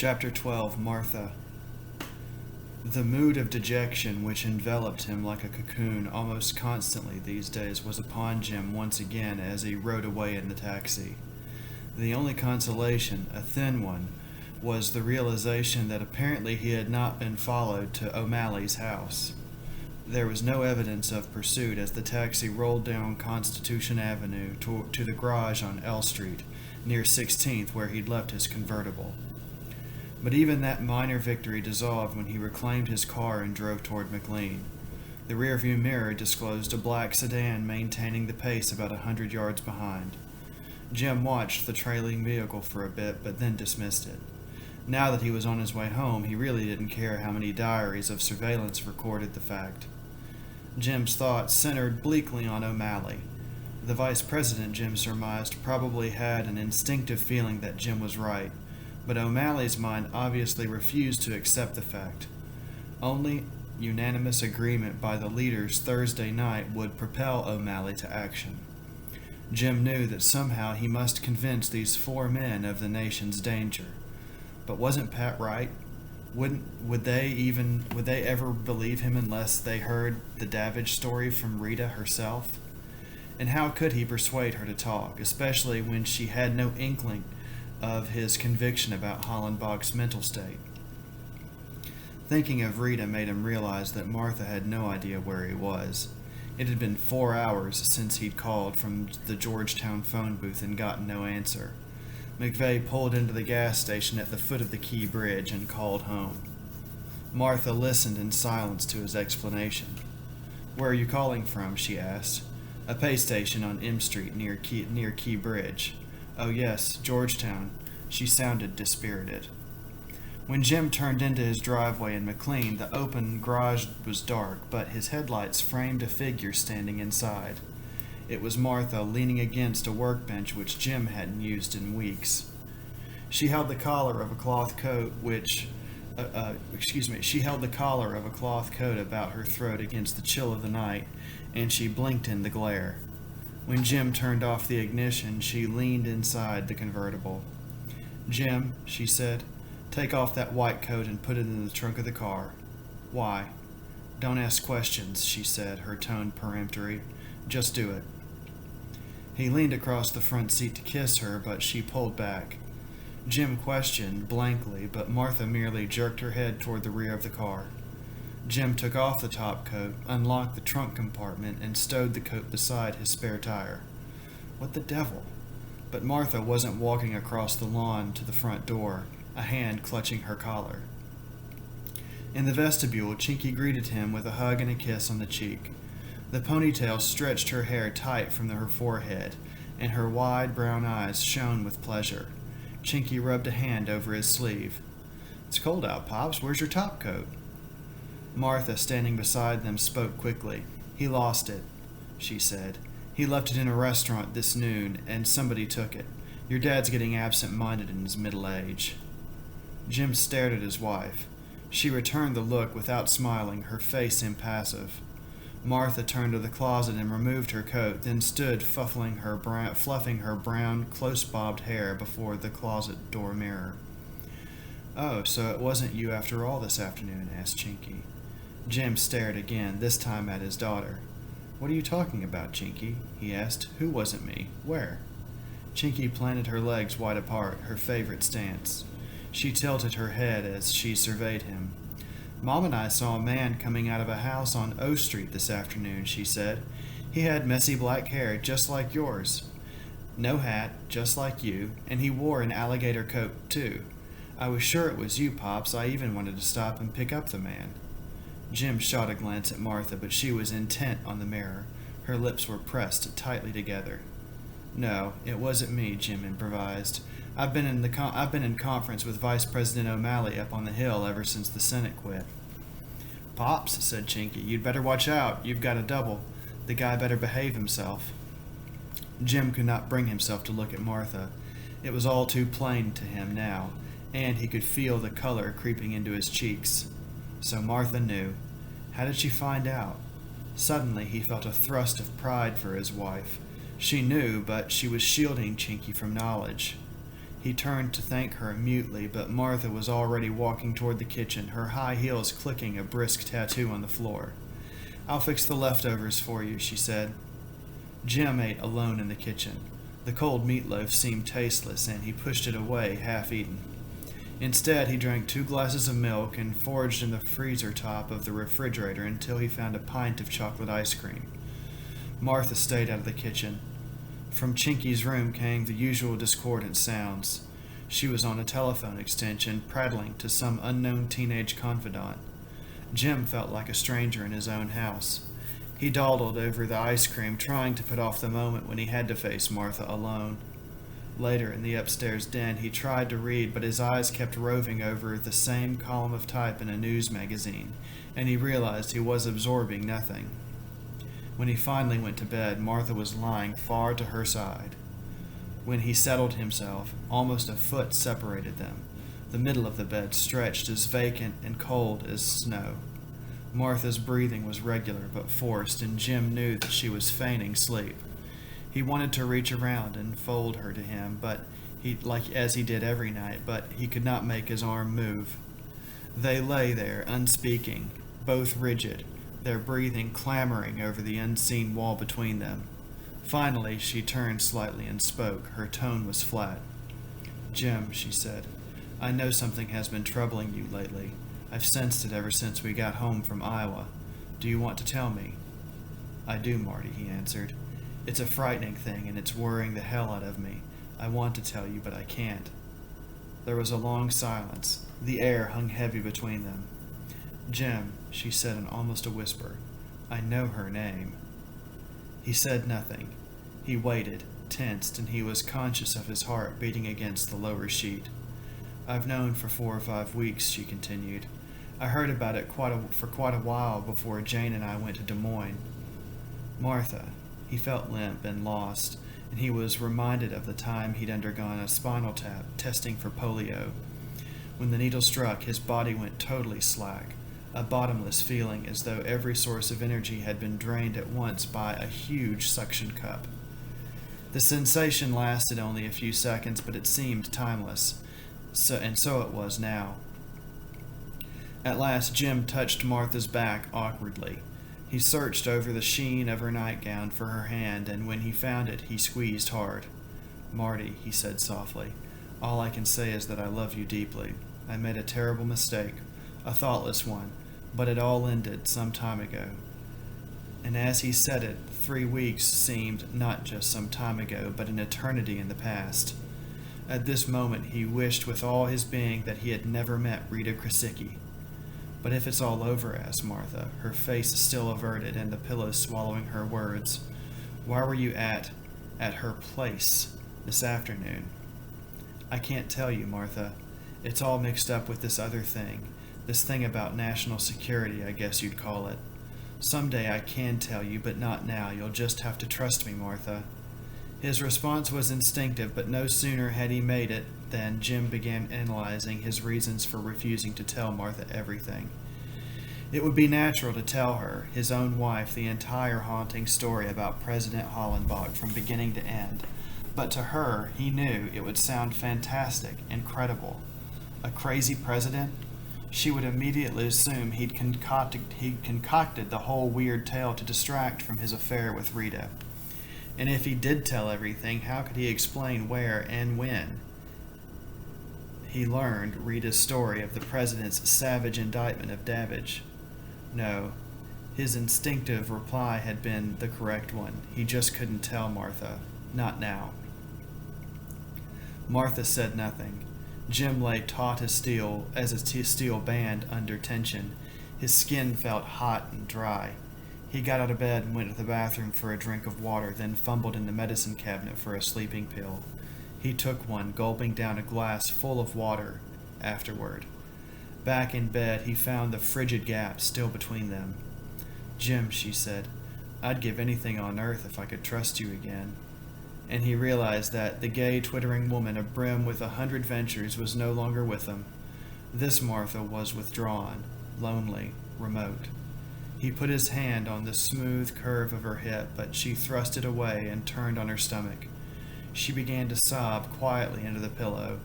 Chapter 12 Martha. The mood of dejection which enveloped him like a cocoon almost constantly these days was upon Jim once again as he rode away in the taxi. The only consolation, a thin one, was the realization that apparently he had not been followed to O'Malley's house. There was no evidence of pursuit as the taxi rolled down Constitution Avenue to the garage on L Street, near 16th, where he'd left his convertible. But even that minor victory dissolved when he reclaimed his car and drove toward McLean. The rearview mirror disclosed a black sedan maintaining the pace about 100 yards behind. Jim watched the trailing vehicle for a bit, but then dismissed it. Now that he was on his way home, he really didn't care how many diaries of surveillance recorded the fact. Jim's thoughts centered bleakly on O'Malley. The vice president, Jim surmised, probably had an instinctive feeling that Jim was right, but O'Malley's mind obviously refused to accept the fact. Only unanimous agreement by the leaders Thursday night would propel O'Malley to action. Jim knew that somehow he must convince these four men of the nation's danger. But wasn't Pat right? Would they ever believe him unless they heard the Davidge story from Rita herself? And how could he persuade her to talk, especially when she had no inkling of his conviction about Hollenbach's mental state? Thinking of Rita made him realize that Martha had no idea where he was. It had been 4 hours since he'd called from the Georgetown phone booth and gotten no answer. McVeigh pulled into the gas station at the foot of the Key Bridge and called home. Martha listened in silence to his explanation. "Where are you calling from?" she asked. "A pay station on M Street near Key Bridge." "Oh yes, Georgetown." She sounded dispirited. When Jim turned into his driveway in McLean, the open garage was dark, but his headlights framed a figure standing inside. It was Martha, leaning against a workbench which Jim hadn't used in weeks. She held the collar of a cloth coat about her throat against the chill of the night, and she blinked in the glare. When Jim turned off the ignition, she leaned inside the convertible. "Jim," she said, "take off that white coat and put it in the trunk of the car." "Why?" "Don't ask questions," she said, her tone peremptory. "Just do it." He leaned across the front seat to kiss her, but she pulled back. Jim questioned blankly, but Martha merely jerked her head toward the rear of the car. Jim took off the top coat, unlocked the trunk compartment, and stowed the coat beside his spare tire. What the devil? But Martha wasn't walking across the lawn to the front door, a hand clutching her collar. In the vestibule, Chinky greeted him with a hug and a kiss on the cheek. The ponytail stretched her hair tight from her forehead, and her wide brown eyes shone with pleasure. Chinky rubbed a hand over his sleeve. "It's cold out, Pops. Where's your top coat?" Martha, standing beside them, spoke quickly. "He lost it," she said. "He left it in a restaurant this noon, and somebody took it. Your dad's getting absent-minded in his middle age." Jim stared at his wife. She returned the look without smiling, her face impassive. Martha turned to the closet and removed her coat, then stood fluffing her brown, close-bobbed hair before the closet door mirror. "Oh, so it wasn't you after all this afternoon?" asked Chinky. Jim stared again, this time at his daughter. "What are you talking about, Chinky?" he asked. "Who wasn't me? Where?" Chinky planted her legs wide apart, her favorite stance. She tilted her head as she surveyed him. "Mom and I saw a man coming out of a house on O Street this afternoon," she said. "He had messy black hair, just like yours. No hat, just like you, and he wore an alligator coat, too. I was sure it was you, Pops. I even wanted to stop and pick up the man." Jim shot a glance at Martha, but she was intent on the mirror. Her lips were pressed tightly together. "No, it wasn't me," Jim improvised. I've been in conference with Vice President O'Malley up on the Hill ever since the Senate quit." "Pops," said Chinky, "you'd better watch out. You've got a double. The guy better behave himself." Jim could not bring himself to look at Martha. It was all too plain to him now, and he could feel the color creeping into his cheeks. So Martha knew. How did she find out? Suddenly he felt a thrust of pride for his wife. She knew, but she was shielding Chinky from knowledge. He turned to thank her mutely, but Martha was already walking toward the kitchen, her high heels clicking a brisk tattoo on the floor. "I'll fix the leftovers for you," she said. Jim ate alone in the kitchen. The cold meatloaf seemed tasteless, and he pushed it away, half-eaten. Instead, he drank 2 glasses of milk and foraged in the freezer top of the refrigerator until he found a pint of chocolate ice cream. Martha stayed out of the kitchen. From Chinky's room came the usual discordant sounds. She was on a telephone extension, prattling to some unknown teenage confidant. Jim felt like a stranger in his own house. He dawdled over the ice cream, trying to put off the moment when he had to face Martha alone. Later, in the upstairs den, he tried to read, but his eyes kept roving over the same column of type in a news magazine, and he realized he was absorbing nothing. When he finally went to bed, Martha was lying far to her side. When he settled himself, almost a foot separated them. The middle of the bed stretched as vacant and cold as snow. Martha's breathing was regular but forced, and Jim knew that she was feigning sleep. He wanted to reach around and fold her to him, as he did every night, but he could not make his arm move. They lay there, unspeaking, both rigid, their breathing clamoring over the unseen wall between them. Finally, she turned slightly and spoke. Her tone was flat. "Jim," she said, "I know something has been troubling you lately. I've sensed it ever since we got home from Iowa. Do you want to tell me?" "I do, Marty," he answered. "It's a frightening thing, and it's worrying the hell out of me. I want to tell you, but I can't." There was a long silence. The air hung heavy between them. "Jim," she said in almost a whisper, "I know her name." He said nothing. He waited, tensed, and he was conscious of his heart beating against the lower sheet. "I've known for 4 or 5 weeks," she continued. "I heard about it for quite a while before Jane and I went to Des Moines." "Martha," he felt limp and lost, and he was reminded of the time he'd undergone a spinal tap, testing for polio. When the needle struck, his body went totally slack, a bottomless feeling as though every source of energy had been drained at once by a huge suction cup. The sensation lasted only a few seconds, but it seemed timeless, so it was now. At last, Jim touched Martha's back awkwardly. He searched over the sheen of her nightgown for her hand, and when he found it, he squeezed hard. "Marty," he said softly, "all I can say is that I love you deeply. I made a terrible mistake, a thoughtless one, but it all ended some time ago." And as he said it, 3 weeks seemed not just some time ago, but an eternity in the past. At this moment, he wished with all his being that he had never met Rita Krasicki. "But if it's all over," asked Martha, her face still averted and the pillow swallowing her words, "why were you at her place this afternoon?" "I can't tell you, Martha. It's all mixed up with this other thing, this thing about national security, I guess you'd call it. Someday I can tell you, but not now. You'll just have to trust me, Martha." His response was instinctive, but no sooner had he made it than Jim began analyzing his reasons for refusing to tell Martha everything. It would be natural to tell her, his own wife, the entire haunting story about President Hollenbach from beginning to end, but to her, he knew it would sound fantastic, incredible. A crazy president? She would immediately assume he'd concocted the whole weird tale to distract from his affair with Rita. And if he did tell everything, how could he explain where and when he learned Rita's story of the president's savage indictment of Davidge? No, his instinctive reply had been the correct one. He just couldn't tell Martha. Not now. Martha said nothing. Jim lay taut as a steel band under tension. His skin felt hot and dry. He got out of bed and went to the bathroom for a drink of water, then fumbled in the medicine cabinet for a sleeping pill. He took one, gulping down a glass full of water afterward. Back in bed, he found the frigid gap still between them. "Jim," she said, "I'd give anything on earth if I could trust you again." And he realized that the gay, twittering woman abrim with 100 ventures was no longer with him. This Martha was withdrawn, lonely, remote. He put his hand on the smooth curve of her hip, but she thrust it away and turned on her stomach. She began to sob quietly into the pillow.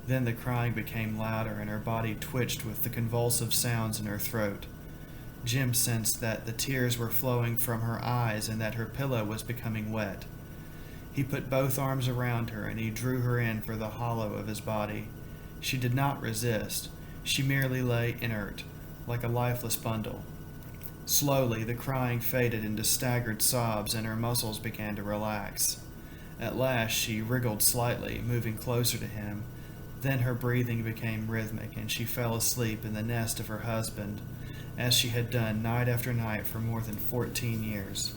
Then the crying became louder and her body twitched with the convulsive sounds in her throat. Jim sensed that the tears were flowing from her eyes and that her pillow was becoming wet. He put both arms around her and he drew her in for the hollow of his body. She did not resist. She merely lay inert, like a lifeless bundle. Slowly, the crying faded into staggered sobs and her muscles began to relax. At last, she wriggled slightly, moving closer to him. Then her breathing became rhythmic and she fell asleep in the nest of her husband, as she had done night after night for more than 14 years.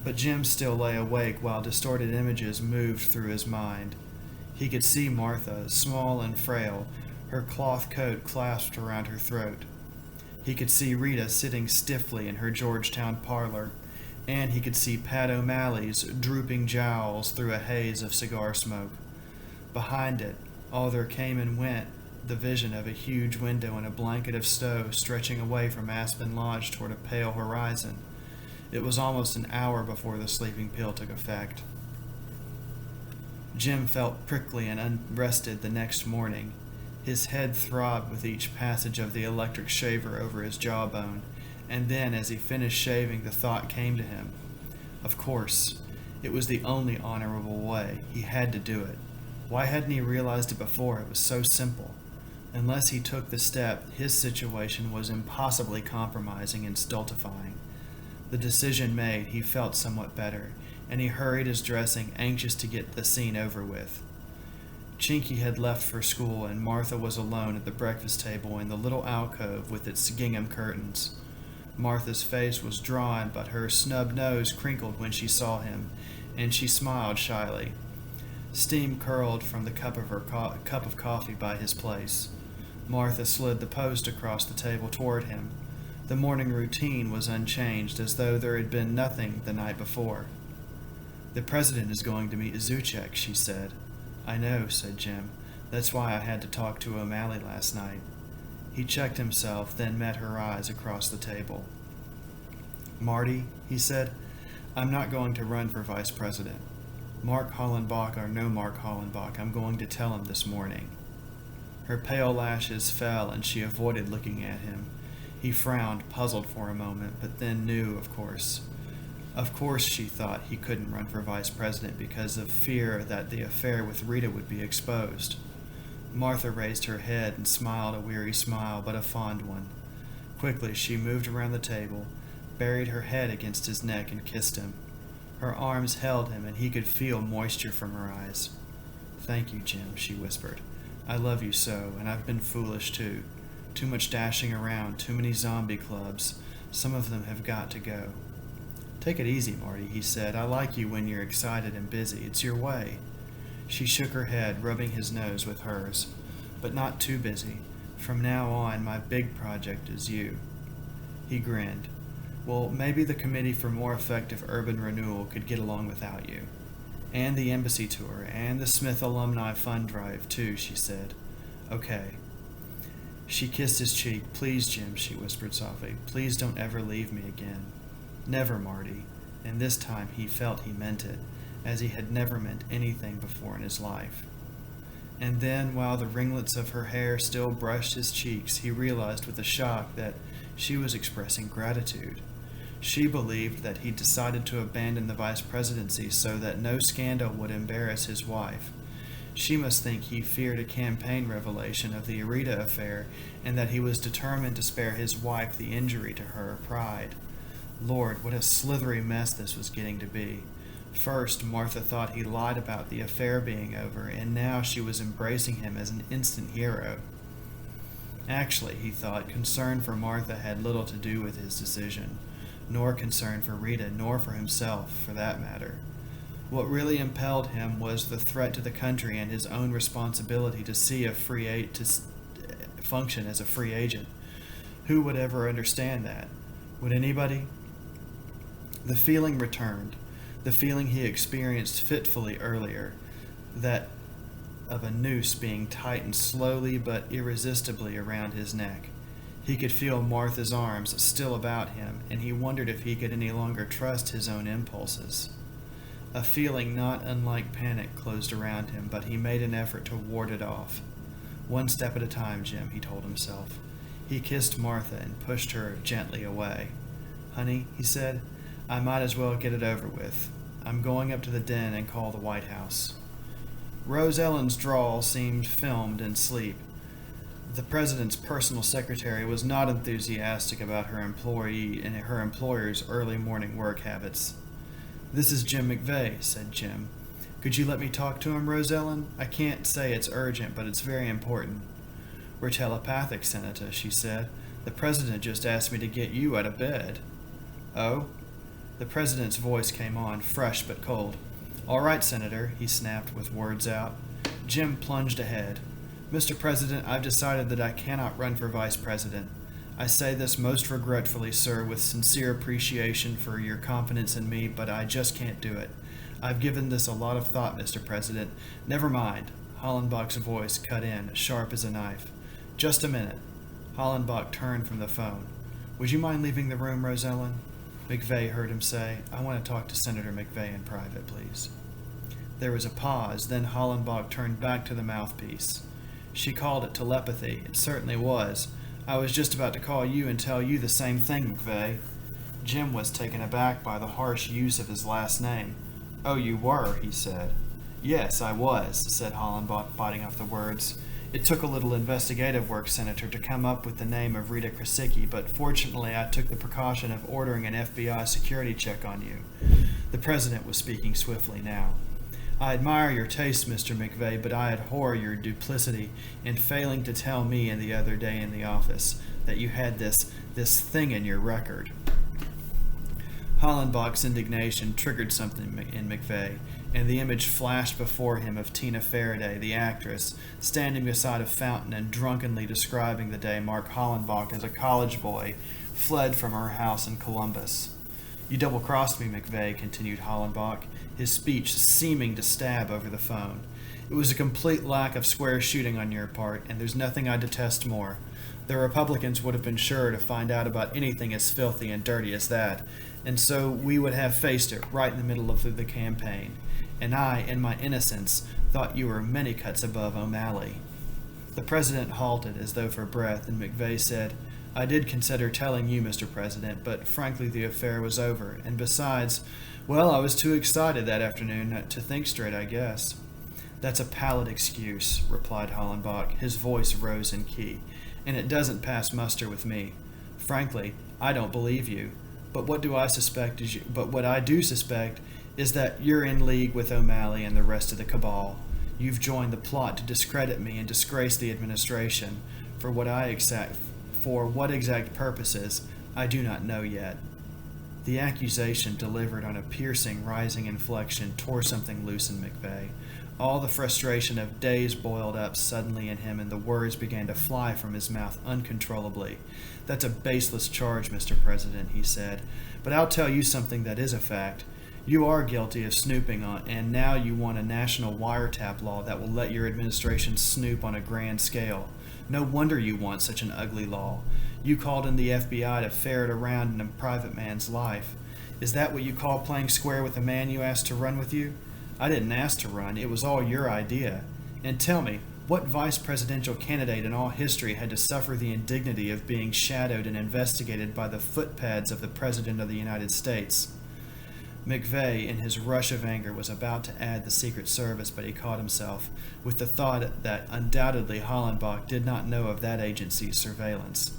But Jim still lay awake while distorted images moved through his mind. He could see Martha, small and frail, her cloth coat clasped around her throat. He could see Rita sitting stiffly in her Georgetown parlor, and he could see Pat O'Malley's drooping jowls through a haze of cigar smoke. Behind it, all there came and went the vision of a huge window and a blanket of snow stretching away from Aspen Lodge toward a pale horizon. It was almost an hour before the sleeping pill took effect. Jim felt prickly and unrested the next morning. His head throbbed with each passage of the electric shaver over his jawbone, and then as he finished shaving the thought came to him. Of course, it was the only honorable way. He had to do it. Why hadn't he realized it before? It was so simple. Unless he took the step, his situation was impossibly compromising and stultifying. The decision made, he felt somewhat better, and he hurried his dressing, anxious to get the scene over with. Chinky had left for school, and Martha was alone at the breakfast table in the little alcove with its gingham curtains. Martha's face was drawn, but her snub nose crinkled when she saw him, and she smiled shyly. Steam curled from the cup of coffee by his place. Martha slid the post across the table toward him. The morning routine was unchanged, as though there had been nothing the night before. "The president is going to meet Zuchek," she said. "I know," said Jim. "That's why I had to talk to O'Malley last night." He checked himself, then met her eyes across the table. "Marty," he said, "I'm not going to run for vice president. Mark Hollenbach or no Mark Hollenbach, I'm going to tell him this morning." Her pale lashes fell and she avoided looking at him. He frowned, puzzled for a moment, but then knew, of course. Of course, she thought, he couldn't run for vice president because of fear that the affair with Rita would be exposed. Martha raised her head and smiled a weary smile, but a fond one. Quickly, she moved around the table, buried her head against his neck, and kissed him. Her arms held him, and he could feel moisture from her eyes. "Thank you, Jim," she whispered. "I love you so, and I've been foolish too. Too much dashing around, too many zombie clubs. Some of them have got to go." "Take it easy, Marty," he said. "I like you when you're excited and busy. It's your way." She shook her head, rubbing his nose with hers. "But not too busy. From now on, my big project is you." He grinned. "Well, maybe the Committee for More Effective Urban Renewal could get along without you. And the embassy tour, and the Smith Alumni Fund Drive, too," she said. "Okay." She kissed his cheek. "Please, Jim," she whispered softly. "Please don't ever leave me again." "Never, Marty." And this time he felt he meant it, as he had never meant anything before in his life. And then, while the ringlets of her hair still brushed his cheeks, he realized with a shock that she was expressing gratitude. She believed that he decided to abandon the vice presidency so that no scandal would embarrass his wife. She must think he feared a campaign revelation of the Rita affair and that he was determined to spare his wife the injury to her pride. Lord, what a slithery mess this was getting to be. First, Martha thought he lied about the affair being over, and now she was embracing him as an instant hero. Actually, he thought, concern for Martha had little to do with his decision, nor concern for Rita, nor for himself, for that matter. What really impelled him was the threat to the country and his own responsibility to function as a free agent. Who would ever understand that? Would anybody? The feeling returned, the feeling he experienced fitfully earlier, that of a noose being tightened slowly but irresistibly around his neck. He could feel Martha's arms still about him, and he wondered if he could any longer trust his own impulses. A feeling not unlike panic closed around him, but he made an effort to ward it off. One step at a time, Jim, he told himself. He kissed Martha and pushed her gently away. Honey, he said, I might as well get it over with. I'm going up to the den and call the White House. Rose Ellen's drawl seemed filmed in sleep. The president's personal secretary was not enthusiastic about her employee and her employer's early morning work habits. This is Jim McVeigh, said Jim. Could you let me talk to him, Rose Ellen? I can't say it's urgent, but it's very important. We're telepathic, Senator, she said. The president just asked me to get you out of bed. Oh? The president's voice came on, fresh but cold. All right, Senator, he snapped with words out. Jim plunged ahead. Mr. President, I've decided that I cannot run for vice president. I say this most regretfully, sir, with sincere appreciation for your confidence in me, but I just can't do it. I've given this a lot of thought, Mr. President. Never mind. Hollenbach's voice cut in, sharp as a knife. Just a minute. Hollenbach turned from the phone. Would you mind leaving the room, Rose Ellen? McVeigh heard him say, I want to talk to Senator McVeigh in private, please. There was a pause, then Hollenbach turned back to the mouthpiece. She called it telepathy. It certainly was. I was just about to call you and tell you the same thing, McVeigh. Jim was taken aback by the harsh use of his last name. Oh, you were, he said. Yes, I was, said Hollenbach, biting off the words. It took a little investigative work, Senator, to come up with the name of Rita Krasicki, but fortunately I took the precaution of ordering an FBI security check on you. The president was speaking swiftly now. I admire your taste, Mr. McVeigh, but I abhor your duplicity in failing to tell me the other day in the office that you had this thing in your record. Hollenbach's indignation triggered something in McVeigh, and the image flashed before him of Tina Faraday, the actress, standing beside a fountain and drunkenly describing the day Mark Hollenbach, as a college boy, fled from her house in Columbus. You double-crossed me, McVeigh, continued Hollenbach, his speech seeming to stab over the phone. It was a complete lack of square shooting on your part, and there's nothing I detest more. The Republicans would have been sure to find out about anything as filthy and dirty as that, and so we would have faced it right in the middle of the campaign. And I, in my innocence, thought you were many cuts above O'Malley. The president halted as though for breath, and McVeigh said, I did consider telling you, Mr. President, but frankly the affair was over, and besides, well, I was too excited that afternoon to think straight, I guess. That's a pallid excuse, replied Hollenbach. His voice rose in key, and it doesn't pass muster with me. Frankly, I don't believe you. But what I do suspect is that you're in league with O'Malley and the rest of the cabal. You've joined the plot to discredit me and disgrace the administration. For what exact purposes, I do not know yet. The accusation, delivered on a piercing, rising inflection, tore something loose in McVeigh. All the frustration of days boiled up suddenly in him, and the words began to fly from his mouth uncontrollably. That's a baseless charge, Mr. President, he said. But I'll tell you something that is a fact. You are guilty of snooping on, and now you want a national wiretap law that will let your administration snoop on a grand scale. No wonder you want such an ugly law. You called in the FBI to ferret around in a private man's life. Is that what you call playing square with a man you asked to run with you? I didn't ask to run. It was all your idea. And tell me, what vice presidential candidate in all history had to suffer the indignity of being shadowed and investigated by the footpads of the President of the United States? McVeigh, in his rush of anger, was about to add the Secret Service, but he caught himself with the thought that undoubtedly Hollenbach did not know of that agency's surveillance.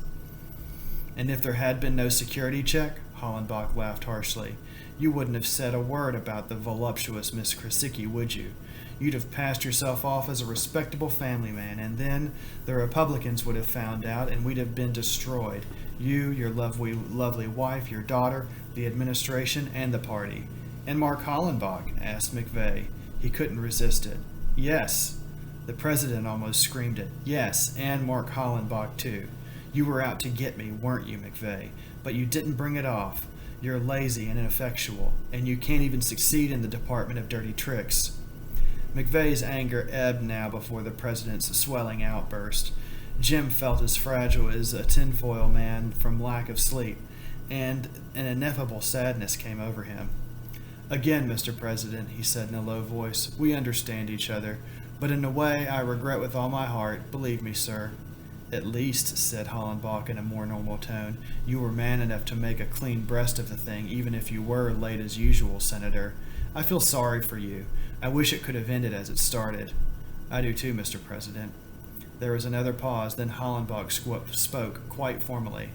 And if there had been no security check, Hollenbach laughed harshly, you wouldn't have said a word about the voluptuous Miss Krasicki, would you? You'd have passed yourself off as a respectable family man, and then the Republicans would have found out, and we'd have been destroyed. You, your lovely wife, your daughter, the administration, and the party. And Mark Hollenbach? Asked McVeigh. He couldn't resist it. Yes. The president almost screamed it. Yes, and Mark Hollenbach, too. You were out to get me, weren't you, McVeigh? But you didn't bring it off. You're lazy and ineffectual, and you can't even succeed in the Department of Dirty Tricks. McVeigh's anger ebbed now before the president's swelling outburst. Jim felt as fragile as a tinfoil man from lack of sleep, and an ineffable sadness came over him. Again, Mr. President, he said in a low voice, we understand each other, but in a way I regret with all my heart, believe me, sir. At least, said Hollenbach in a more normal tone, you were man enough to make a clean breast of the thing, even if you were late as usual, Senator. I feel sorry for you. I wish it could have ended as it started. I do too, Mr. President. There was another pause, then Hollenbach spoke quite formally.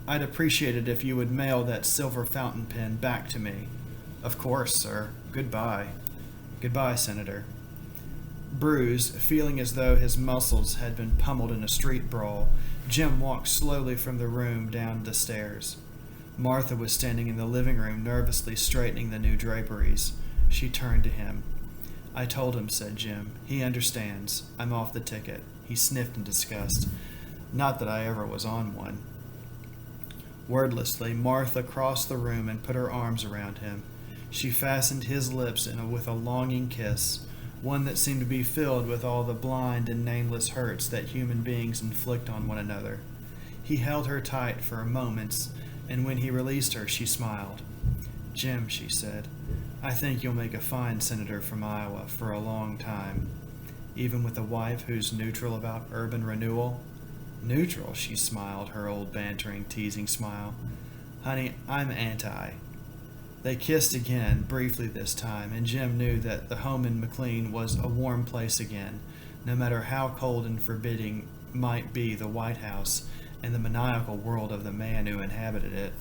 I'd appreciate it if you would mail that silver fountain pen back to me. Of course, sir. Goodbye. Goodbye, Senator. Bruised, feeling as though his muscles had been pummeled in a street brawl, Jim walked slowly from the room down the stairs. Martha was standing in the living room, nervously straightening the new draperies. She turned to him. I told him, said Jim. He understands. I'm off the ticket. He sniffed in disgust. Not that I ever was on one. Wordlessly, Martha crossed the room and put her arms around him. She fastened his lips with a longing kiss, one that seemed to be filled with all the blind and nameless hurts that human beings inflict on one another. He held her tight for moments, and when he released her, she smiled. Jim, she said, I think you'll make a fine senator from Iowa for a long time, even with a wife who's neutral about urban renewal. Neutral, she smiled, her old bantering, teasing smile. Honey, I'm anti. They kissed again, briefly this time, and Jim knew that the home in McLean was a warm place again, no matter how cold and forbidding might be the White House and the maniacal world of the man who inhabited it.